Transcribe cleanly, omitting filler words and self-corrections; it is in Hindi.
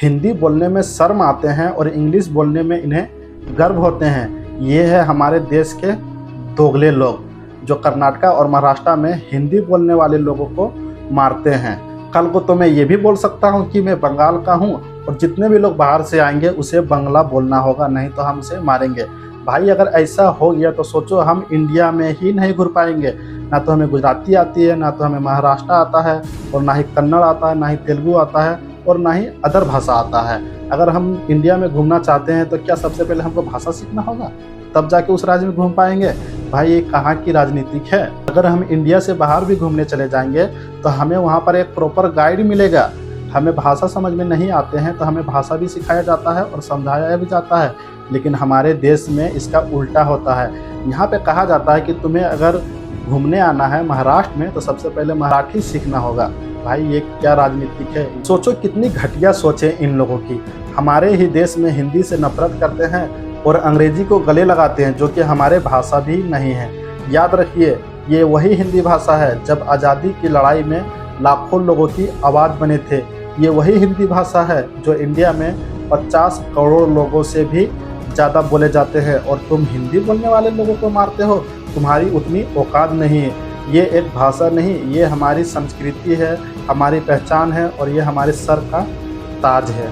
हिंदी बोलने में शर्म आते हैं और इंग्लिश बोलने में इन्हें गर्व होते हैं। ये है हमारे देश के दोगले लोग जो कर्नाटका और महाराष्ट्र में हिंदी बोलने वाले लोगों को मारते हैं। कल को तो मैं ये भी बोल सकता हूँ कि मैं बंगाल का हूँ और जितने भी लोग बाहर से आएंगे उसे बंगला बोलना होगा, नहीं तो हम उसे मारेंगे। भाई अगर ऐसा हो गया तो सोचो हम इंडिया में ही नहीं घुर पाएंगे। ना तो हमें गुजराती आती है, ना तो हमें महाराष्ट्र आता है, और ना ही कन्नड़ आता है, ना ही तेलुगु आता है, और ना ही अदर भाषा आता है। अगर हम इंडिया में घूमना चाहते हैं तो क्या सबसे पहले हमको भाषा सीखना होगा, तब जाके उस राज्य में घूम पाएंगे? भाई ये कहाँ की राजनीतिक है। अगर हम इंडिया से बाहर भी घूमने चले जाएंगे तो हमें वहाँ पर एक प्रॉपर गाइड मिलेगा। हमें भाषा समझ में नहीं आते हैं तो हमें भाषा भी सिखाया जाता है और समझाया भी जाता है। लेकिन हमारे देश में इसका उल्टा होता है। यहाँ पे कहा जाता है कि तुम्हें अगर घूमने आना है महाराष्ट्र में तो सबसे पहले मराठी सीखना होगा। भाई ये क्या राजनीतिक है। सोचो कितनी घटिया सोच है इन लोगों की। हमारे ही देश में हिंदी से नफरत करते हैं और अंग्रेजी को गले लगाते हैं, जो कि हमारे भाषा भी नहीं है। याद रखिए ये वही हिंदी भाषा है जब आज़ादी की लड़ाई में लाखों लोगों की आवाज़ बने थे। ये वही हिंदी भाषा है जो इंडिया में 50 करोड़ लोगों से भी ज़्यादा बोले जाते हैं, और तुम हिंदी बोलने वाले लोगों को मारते हो। तुम्हारी उतनी औकात नहीं है। ये एक भाषा नहीं, ये हमारी संस्कृति है, हमारी पहचान है, और ये हमारे सर का ताज है।